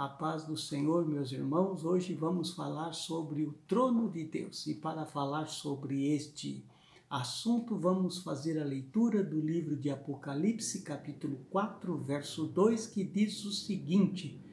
A paz do Senhor, meus irmãos. Hoje vamos falar sobre o trono de Deus. E para falar sobre este assunto, vamos fazer a leitura do livro de Apocalipse, capítulo 4, verso 2, que diz o seguinte: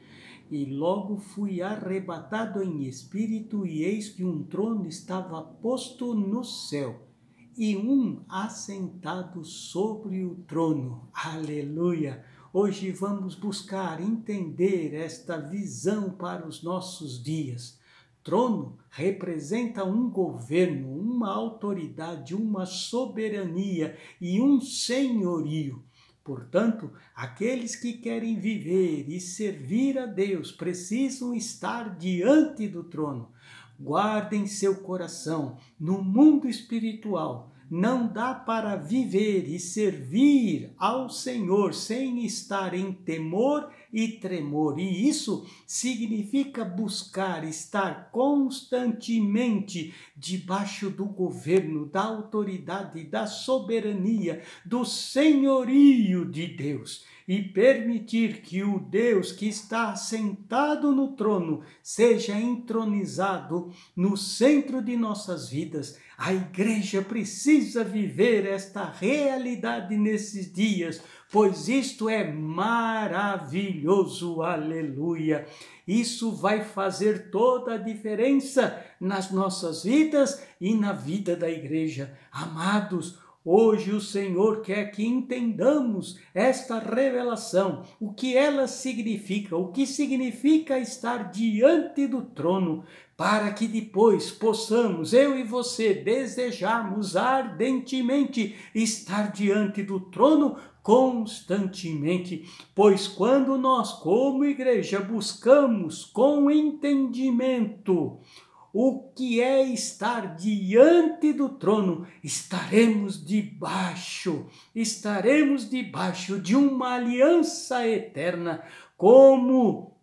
E logo fui arrebatado em espírito, e eis que um trono estava posto no céu, e um assentado sobre o trono. Aleluia! Hoje vamos buscar entender esta visão para os nossos dias. Trono representa um governo, uma autoridade, uma soberania e um senhorio. Portanto, aqueles que querem viver e servir a Deus precisam estar diante do trono. Guardem seu coração. No mundo espiritual, não dá para viver e servir ao Senhor sem estar em temor e tremor. E isso significa buscar estar constantemente debaixo do governo, da autoridade, da soberania, do senhorio de Deus. E permitir que o Deus que está sentado no trono seja entronizado no centro de nossas vidas. A igreja precisa viver esta realidade nesses dias, pois isto é maravilhoso, aleluia. Isso vai fazer toda a diferença nas nossas vidas e na vida da igreja. Amados, hoje o Senhor quer que entendamos esta revelação, o que ela significa, o que significa estar diante do trono, para que depois possamos, eu e você, desejarmos ardentemente estar diante do trono constantemente. Pois quando nós, como igreja, buscamos com entendimento o que é estar diante do trono, estaremos debaixo de uma aliança eterna, como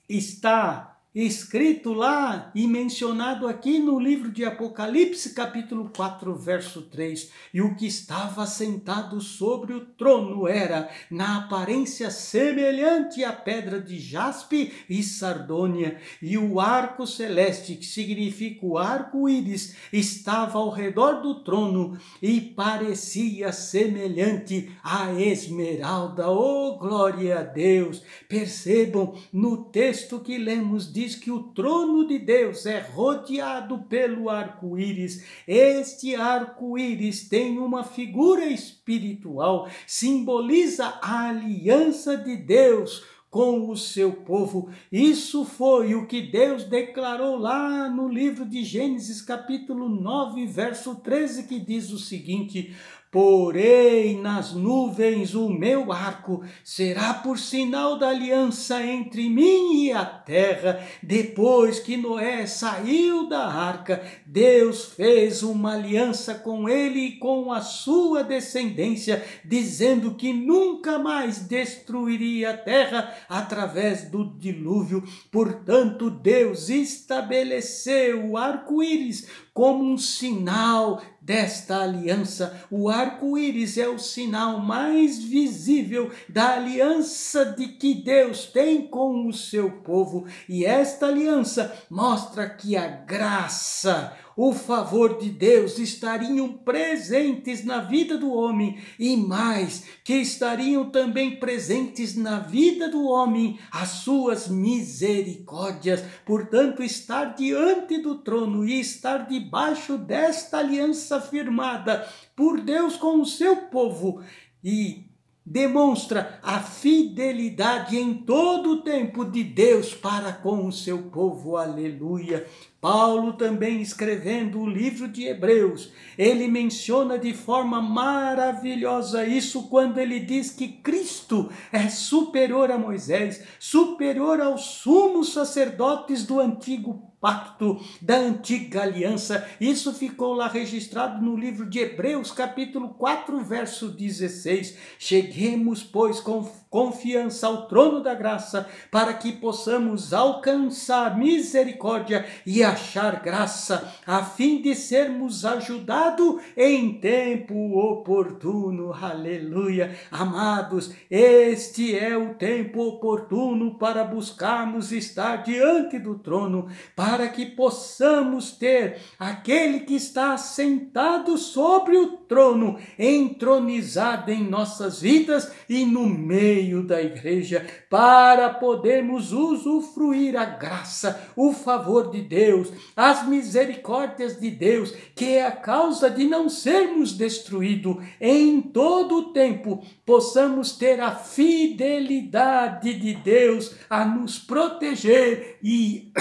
está escrito lá e mencionado aqui no livro de Apocalipse, capítulo 4, verso 3. E o que estava sentado sobre o trono era, na aparência, semelhante à pedra de jaspe e sardônia. E o arco celeste, que significa o arco-íris, estava ao redor do trono e parecia semelhante à esmeralda. Oh, glória a Deus! Percebam, no texto que lemos, diz que o trono de Deus é rodeado pelo arco-íris. Este arco-íris tem uma figura espiritual, simboliza a aliança de Deus com o seu povo. Isso foi o que Deus declarou lá no livro de Gênesis, capítulo 9, verso 13, que diz o seguinte: Porém, nas nuvens o meu arco será por sinal da aliança entre mim e a terra. Depois que Noé saiu da arca, Deus fez uma aliança com ele e com a sua descendência, dizendo que nunca mais destruiria a terra através do dilúvio. Portanto, Deus estabeleceu o arco-íris como um sinal desta aliança. O arco-íris é o sinal mais visível da aliança de que Deus tem com o seu povo. E esta aliança mostra que a graça, o favor de Deus estariam presentes na vida do homem, e mais, que estariam também presentes na vida do homem as suas misericórdias. Portanto, estar diante do trono e estar debaixo desta aliança firmada por Deus com o seu povo e demonstra a fidelidade em todo o tempo de Deus para com o seu povo. Aleluia! Paulo também, escrevendo o livro de Hebreus, ele menciona de forma maravilhosa isso quando ele diz que Cristo é superior a Moisés, superior aos sumos sacerdotes do antigo pacto, da antiga aliança. Isso ficou lá registrado no livro de Hebreus, capítulo 4, verso 16. Cheguemos, pois, com confiança ao trono da graça, para que possamos alcançar misericórdia e achar graça, a fim de sermos ajudados em tempo oportuno. Aleluia. Amados, este é o tempo oportuno para buscarmos estar diante do trono, para que possamos ter aquele que está sentado sobre o trono, entronizado em nossas vidas e no meio da igreja, para podermos usufruir a graça, o favor de Deus, as misericórdias de Deus, que é a causa de não sermos destruídos. Em todo o tempo possamos ter a fidelidade de Deus a nos proteger e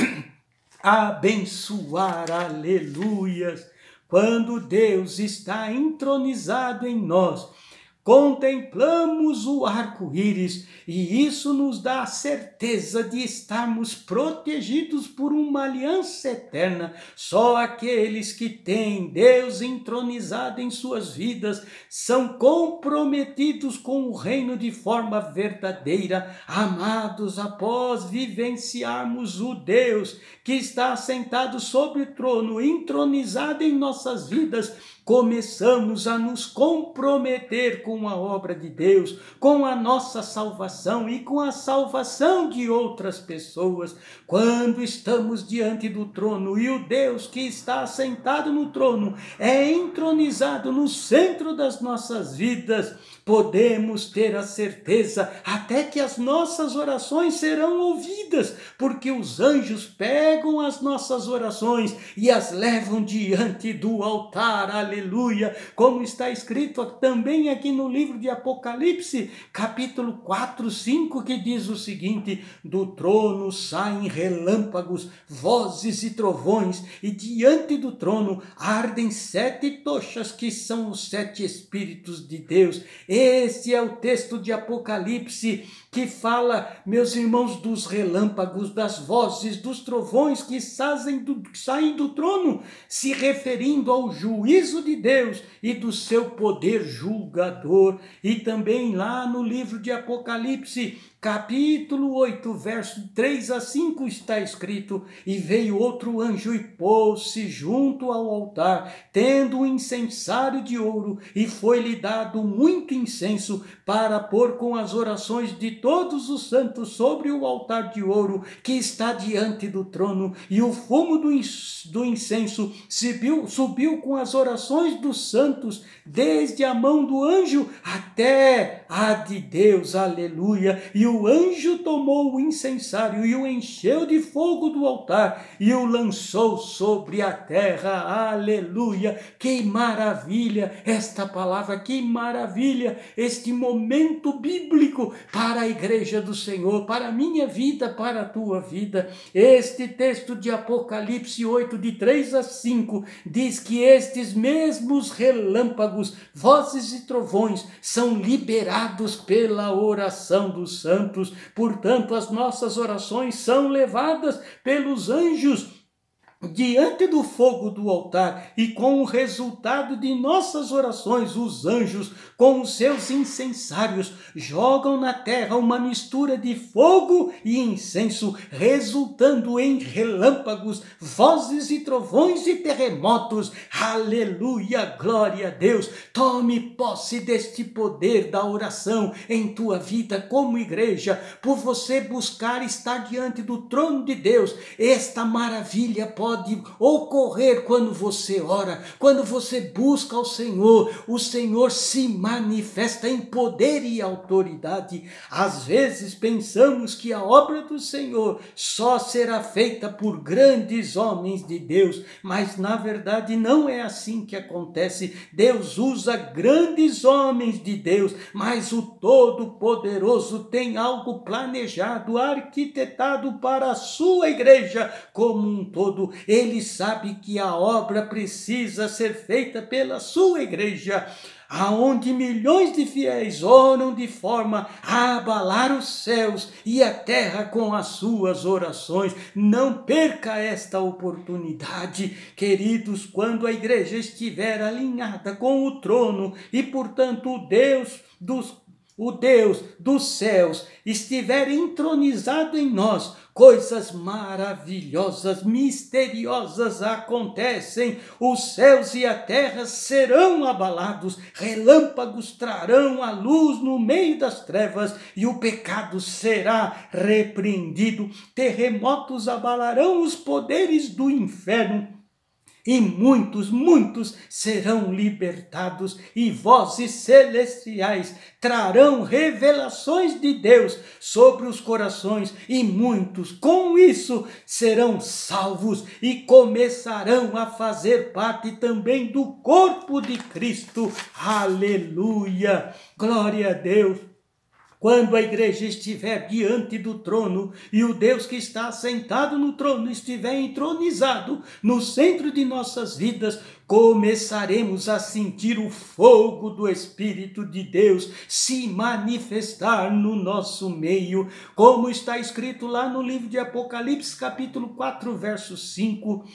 abençoar. Aleluias. Quando Deus está entronizado em nós, contemplamos o arco-íris e isso nos dá a certeza de estarmos protegidos por uma aliança eterna. Só aqueles que têm Deus entronizado em suas vidas são comprometidos com o reino de forma verdadeira. Amados, após vivenciarmos o Deus que está assentado sobre o trono, entronizado em nossas vidas, começamos a nos comprometer com a obra de Deus, com a nossa salvação e com a salvação de outras pessoas. Quando estamos diante do trono e o Deus que está assentado no trono é entronizado no centro das nossas vidas, podemos ter a certeza até que as nossas orações serão ouvidas, porque os anjos pegam as nossas orações e as levam diante do altar. Aleluia! Como está escrito também aqui no livro de Apocalipse, capítulo 4, 5, que diz o seguinte: do trono saem relâmpagos, vozes e trovões, e diante do trono ardem 7 tochas, que são os 7 Espíritos de Deus. Este é o texto de Apocalipse que fala, meus irmãos, dos relâmpagos, das vozes, dos trovões que saem do trono, se referindo ao juízo de Deus e do seu poder julgador. E também lá no livro de Apocalipse, capítulo 8, verso 3 a 5, está escrito: e veio outro anjo e pôs-se junto ao altar, tendo um incensário de ouro, e foi-lhe dado muito incenso para pôr com as orações de todos os santos sobre o altar de ouro que está diante do trono. E o fumo do incenso subiu com as orações dos santos, desde a mão do anjo até a de Deus. Aleluia! E o anjo tomou o incensário e o encheu de fogo do altar e o lançou sobre a terra. Aleluia! Que maravilha esta palavra, que maravilha este momento bíblico para a igreja do Senhor, para a minha vida, para a tua vida. Este texto de Apocalipse 8, de 3 a 5, diz que estes mesmos relâmpagos, vozes e trovões são liberados pela oração dos santos. Portanto, as nossas orações são levadas pelos anjos diante do fogo do altar, e com o resultado de nossas orações, os anjos, com os seus incensários, jogam na terra uma mistura de fogo e incenso, resultando em relâmpagos, vozes e trovões e terremotos. Aleluia, glória a Deus. Tome posse deste poder da oração em tua vida como igreja, por você buscar estar diante do trono de Deus. Esta maravilha pode ocorrer quando você ora, quando você busca o Senhor se manifesta em poder e autoridade. Às vezes pensamos que a obra do Senhor só será feita por grandes homens de Deus, mas na verdade não é assim que acontece. Deus usa grandes homens de Deus, mas o Todo-Poderoso tem algo planejado, arquitetado para a sua igreja como um todo. Ele sabe que a obra precisa ser feita pela sua igreja, aonde milhões de fiéis oram de forma a abalar os céus e a terra com as suas orações. Não perca esta oportunidade, queridos, quando a igreja estiver alinhada com o trono e, portanto, o Deus o Deus dos céus estiver entronizado em nós, coisas maravilhosas, misteriosas acontecem. Os céus e a terra serão abalados, relâmpagos trarão a luz no meio das trevas e o pecado será repreendido. Terremotos abalarão os poderes do inferno. E muitos serão libertados, e vozes celestiais trarão revelações de Deus sobre os corações, e muitos, com isso, serão salvos e começarão a fazer parte também do corpo de Cristo. Aleluia! Glória a Deus! Quando a igreja estiver diante do trono e o Deus que está sentado no trono estiver entronizado no centro de nossas vidas, começaremos a sentir o fogo do Espírito de Deus se manifestar no nosso meio, como está escrito lá no livro de Apocalipse, capítulo 4, verso 5.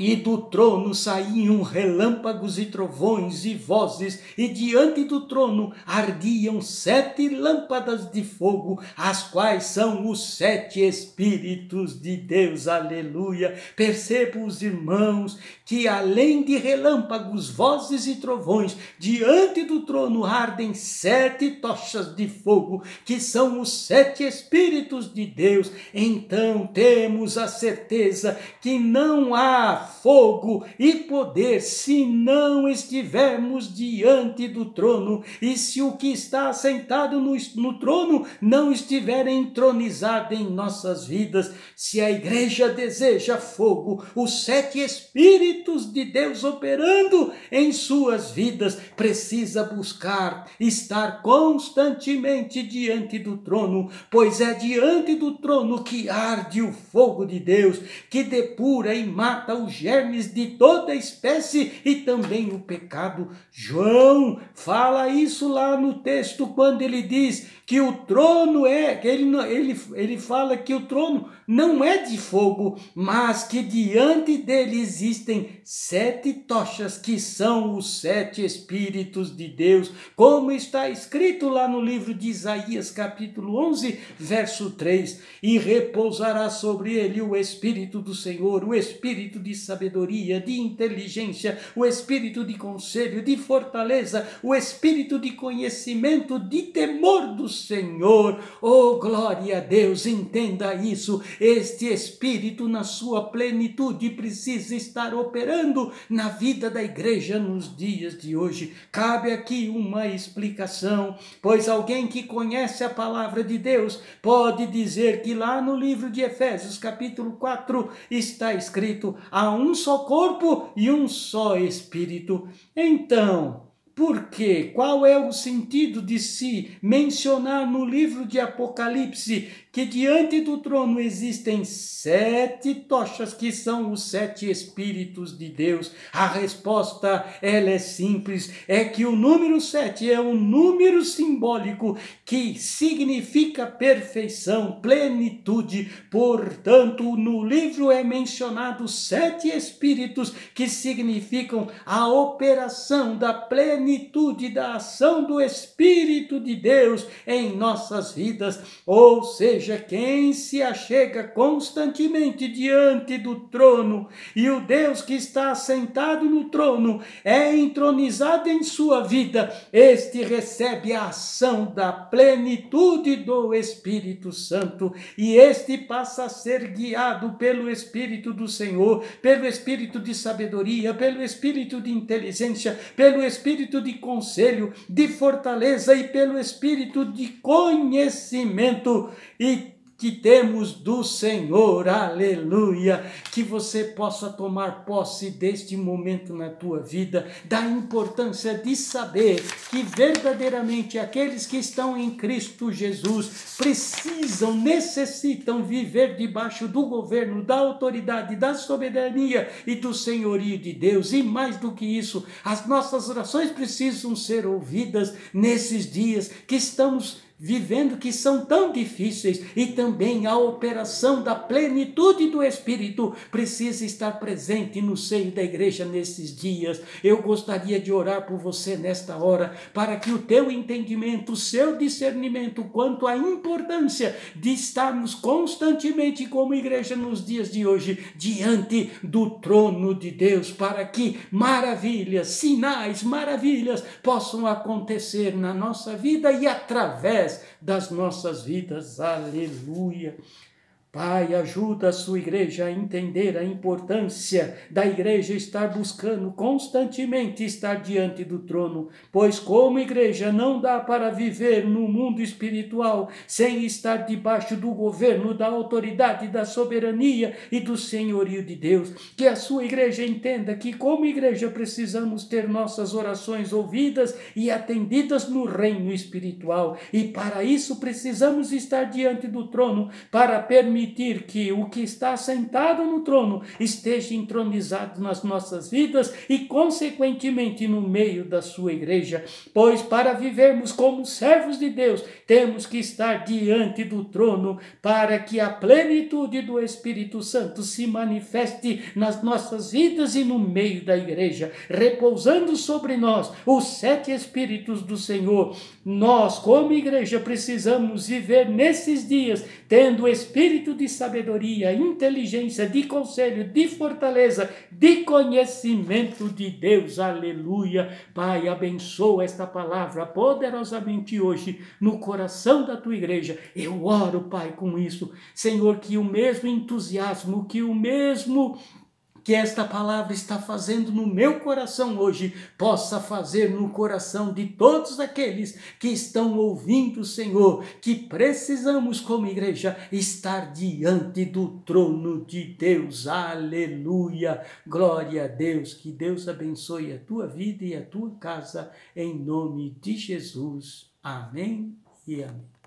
E do trono saíam relâmpagos e trovões e vozes, e diante do trono ardiam 7 lâmpadas de fogo, as quais são os 7 Espíritos de Deus. Aleluia! Percebam os irmãos que além de relâmpagos, vozes e trovões, diante do trono ardem 7 tochas de fogo, que são os 7 Espíritos de Deus. Então temos a certeza que não há fogo e poder se não estivermos diante do trono, e se o que está sentado no trono não estiver entronizado em nossas vidas. Se a igreja deseja fogo, os 7 Espíritos de Deus operando em suas vidas, precisa buscar estar constantemente diante do trono, pois é diante do trono que arde o fogo de Deus, que depura e mata os germes de toda espécie e também o pecado. João fala isso lá no texto, quando ele diz que o trono ele fala que o trono não é de fogo, mas que diante dele existem 7 tochas, que são os 7 Espíritos de Deus, como está escrito lá no livro de Isaías, capítulo 11, verso 3. E repousará sobre ele o Espírito do Senhor, o Espírito de sabedoria, de inteligência, o Espírito de conselho, de fortaleza, o Espírito de conhecimento, de temor do Senhor. Oh, glória a Deus! Entenda isso. Este Espírito, na sua plenitude, precisa estar operando na vida da igreja nos dias de hoje. Cabe aqui uma explicação, pois alguém que conhece a palavra de Deus pode dizer que lá no livro de Efésios, capítulo 4, está escrito: há um só corpo e um só Espírito. Então, por quê? Qual é o sentido de se mencionar no livro de Apocalipse que diante do trono existem 7 tochas, que são os 7 Espíritos de Deus? A resposta, ela é simples, é que o número 7 é um número simbólico que significa perfeição, plenitude. Portanto, no livro é mencionado 7 Espíritos, que significam a operação da plenitude da ação do Espírito de Deus em nossas vidas. Ou seja, quem se achega constantemente diante do trono, e o Deus que está sentado no trono é entronizado em sua vida, este recebe a ação da plenitude do Espírito Santo, e este passa a ser guiado pelo Espírito do Senhor, pelo Espírito de sabedoria, pelo Espírito de inteligência, pelo Espírito de conselho, de fortaleza e pelo Espírito de conhecimento, e que temos do Senhor. Aleluia! Que você possa tomar posse deste momento na tua vida, da importância de saber que verdadeiramente aqueles que estão em Cristo Jesus necessitam viver debaixo do governo, da autoridade, da soberania e do senhorio de Deus. E mais do que isso, as nossas orações precisam ser ouvidas nesses dias que estamos vivendo que são tão difíceis, e também a operação da plenitude do Espírito precisa estar presente no seio da igreja nesses dias. Eu gostaria de orar por você nesta hora, para que o teu entendimento, o seu discernimento quanto à importância de estarmos constantemente como igreja nos dias de hoje, diante do trono de Deus, para que maravilhas, sinais, maravilhas possam acontecer na nossa vida e através das nossas vidas. Aleluia. Pai, ajuda a sua igreja a entender a importância da igreja estar buscando constantemente estar diante do trono, pois como igreja não dá para viver no mundo espiritual sem estar debaixo do governo, da autoridade, da soberania e do senhorio de Deus. Que a sua igreja entenda que como igreja precisamos ter nossas orações ouvidas e atendidas no reino espiritual, e para isso precisamos estar diante do trono para permitir que o que está sentado no trono esteja entronizado nas nossas vidas e, consequentemente, no meio da sua igreja. Pois para vivermos como servos de Deus, temos que estar diante do trono para que a plenitude do Espírito Santo se manifeste nas nossas vidas e no meio da igreja, repousando sobre nós os 7 Espíritos do Senhor. Nós, como igreja, precisamos viver nesses dias tendo o espírito de sabedoria, inteligência, de conselho, de fortaleza, de conhecimento de Deus. Aleluia. Pai, abençoa esta palavra poderosamente hoje no coração da tua igreja. Eu oro, Pai, com isso. Senhor, que o mesmo entusiasmo, que esta palavra está fazendo no meu coração hoje, possa fazer no coração de todos aqueles que estão ouvindo, Senhor, que precisamos como igreja estar diante do trono de Deus. Aleluia, glória a Deus, que Deus abençoe a tua vida e a tua casa, em nome de Jesus. Amém e amém.